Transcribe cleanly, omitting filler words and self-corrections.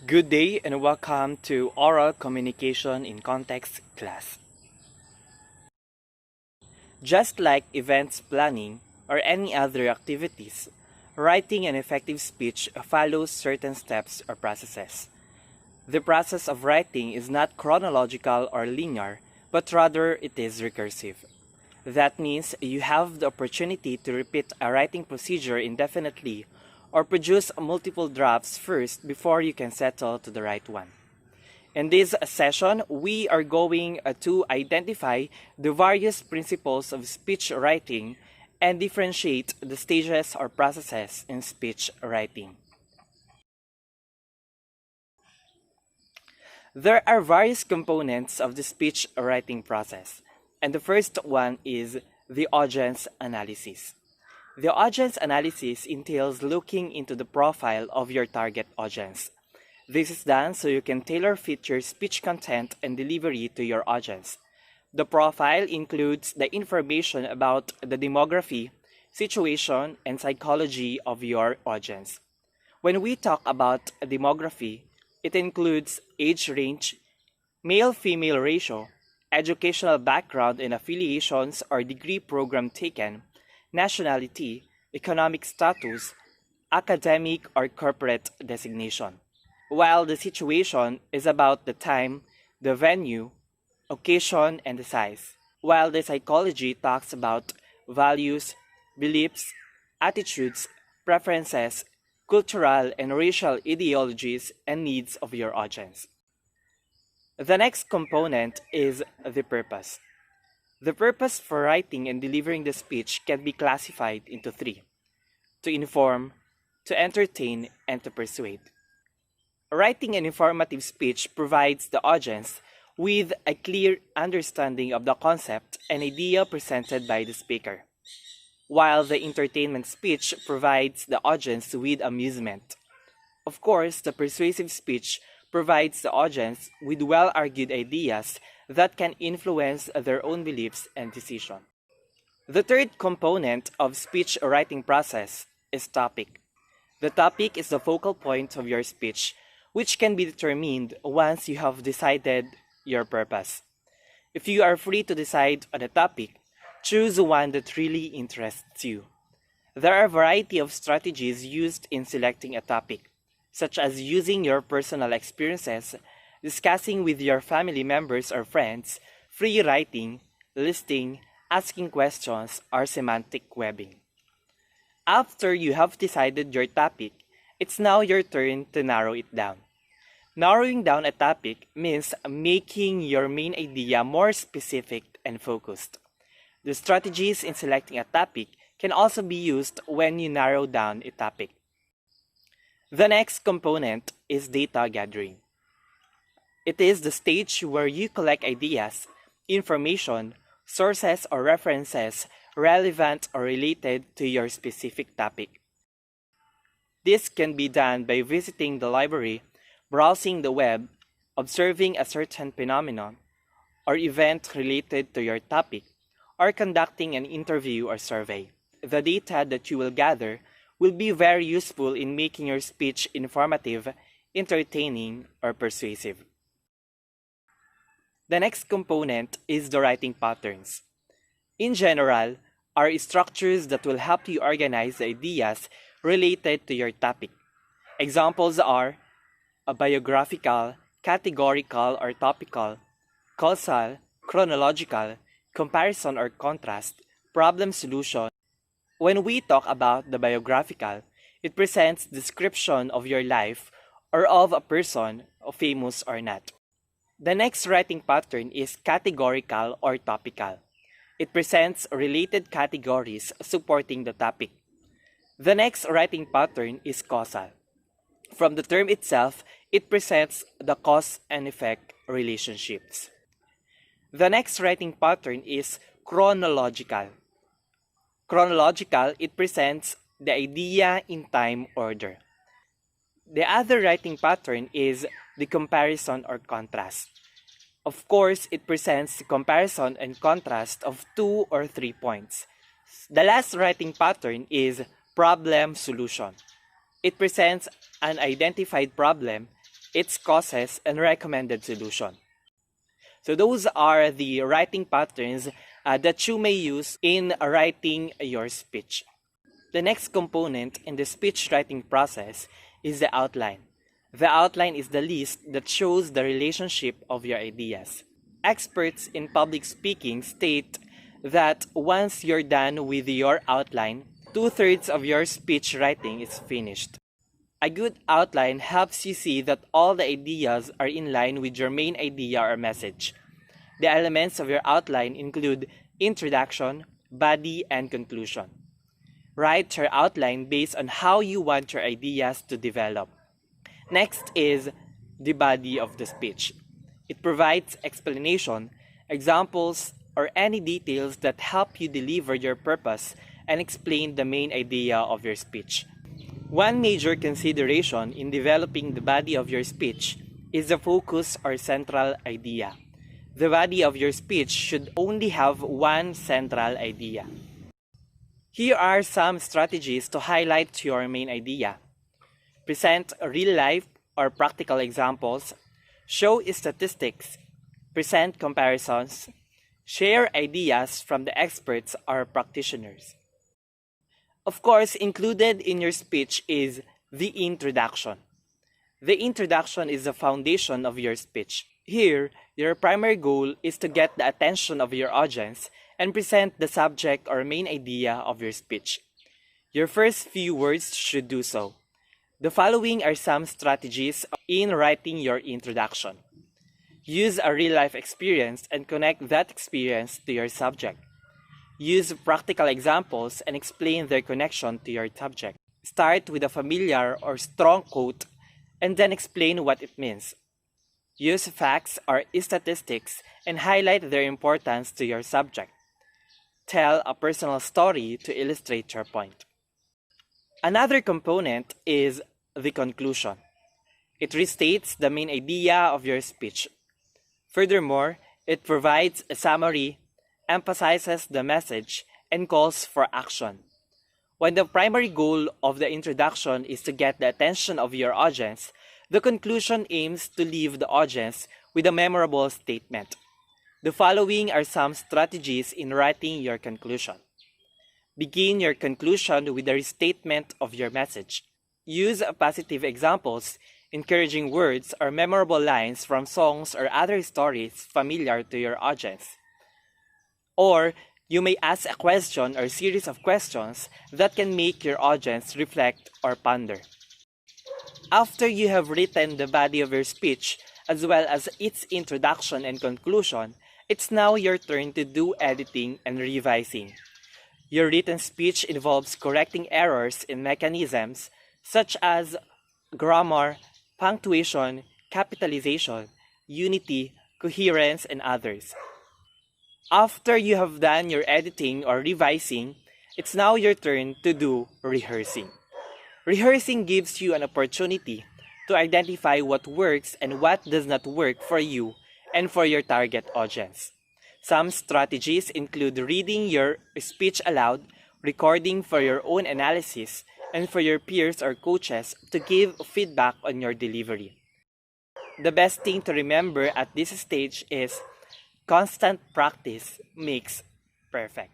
Good day and welcome to Oral Communication in Context class. Just like events planning or any other activities, writing an effective speech follows certain steps or processes. The process of writing is not chronological or linear, but rather it is recursive. That means you have the opportunity to repeat a writing procedure indefinitely or produce multiple drafts first before you can settle to the right one. In this session, we are going to identify the various principles of speech writing and differentiate the stages or processes in speech writing. There are various components of the speech writing process, and the first one is the audience analysis. The audience analysis entails looking into the profile of your target audience. This is done so you can tailor fit your speech content and delivery to your audience. The profile includes the information about the demography, situation, and psychology of your audience. When we talk about demography, it includes age range, male-female ratio, educational background and affiliations or degree program taken, nationality, economic status, academic or corporate designation. While the situation is about the time, the venue, occasion, and the size. While the psychology talks about values, beliefs, attitudes, preferences, cultural and racial ideologies, and needs of your audience. The next component is the purpose. The purpose for writing and delivering the speech can be classified into three: to inform, to entertain, and to persuade. Writing an informative speech provides the audience with a clear understanding of the concept and idea presented by the speaker, while the entertainment speech provides the audience with amusement. Of course, the persuasive speech provides the audience with well-argued ideas that can influence their own beliefs and decisions. The third component of speech writing process is topic. The topic is the focal point of your speech, which can be determined once you have decided your purpose. If you are free to decide on a topic, choose one that really interests you. There are a variety of strategies used in selecting a topic, such as using your personal experiences, discussing with your family members or friends, free writing, listing, asking questions, or semantic webbing. After you have decided your topic, it's now your turn to narrow it down. Narrowing down a topic means making your main idea more specific and focused. The strategies in selecting a topic can also be used when you narrow down a topic. The next component is data gathering. It is the stage where you collect ideas, information, sources or references relevant or related to your specific topic. This can be done by visiting the library, browsing the web, observing a certain phenomenon or event related to your topic, or conducting an interview or survey. The data that you will gather will be very useful in making your speech informative, entertaining, or persuasive. The next component is the writing patterns. In general, are structures that will help you organize the ideas related to your topic. Examples are a biographical, categorical or topical, causal, chronological, comparison or contrast, problem solution. When we talk about the biographical, it presents description of your life or of a person, famous or not. The next writing pattern is categorical or topical. It presents related categories supporting the topic. The next writing pattern is causal. From the term itself, it presents the cause and effect relationships. The next writing pattern is chronological. Chronological, it presents the idea in time order. The other writing pattern is the comparison or contrast. Of course, it presents the comparison and contrast of 2 or 3 points. The last writing pattern is problem solution. It presents an identified problem its causes, and recommended solution. So those are the writing patterns that you may use in writing your speech. The next component in the speech writing process is the outline. The outline is the list that shows the relationship of your ideas. Experts in public speaking state that once you're done with your outline, two-thirds of your speech writing is finished. A good outline helps you see that all the ideas are in line with your main idea or message. The elements of your outline include introduction, body, and conclusion. Write your outline based on how you want your ideas to develop. Next is the body of the speech. It provides explanation, examples, or any details that help you deliver your purpose and explain the main idea of your speech. One major consideration in developing the body of your speech is the focus or central idea. The body of your speech should only have one central idea. Here are some strategies to highlight your main idea. Present real-life or practical examples, show statistics, present comparisons, share ideas from the experts or practitioners. Of course, included in your speech is the introduction. The introduction is the foundation of your speech. Here, your primary goal is to get the attention of your audience and present the subject or main idea of your speech. Your first few words should do so. The following are some strategies in writing your introduction. Use a real-life experience and connect that experience to your subject. Use practical examples and explain their connection to your subject. Start with a familiar or strong quote and then explain what it means. Use facts or statistics and highlight their importance to your subject. Tell a personal story to illustrate your point. Another component is the conclusion. It restates the main idea of your speech. Furthermore, it provides a summary, emphasizes the message, and calls for action. When the primary goal of the introduction is to get the attention of your audience, the conclusion aims to leave the audience with a memorable statement. The following are some strategies in writing your conclusion. Begin your conclusion with a restatement of your message. Use positive examples, encouraging words, or memorable lines from songs or other stories familiar to your audience. Or, you may ask a question or series of questions that can make your audience reflect or ponder. After you have written the body of your speech, as well as its introduction and conclusion, it's now your turn to do editing and revising. Your written speech involves correcting errors in mechanisms such as grammar, punctuation, capitalization, unity, coherence, and others. After you have done your editing or revising, it's now your turn to do rehearsing. Rehearsing gives you an opportunity to identify what works and what does not work for you and for your target audience. Some strategies include reading your speech aloud, recording for your own analysis, and for your peers or coaches to give feedback on your delivery. The best thing to remember at this stage is constant practice makes perfect.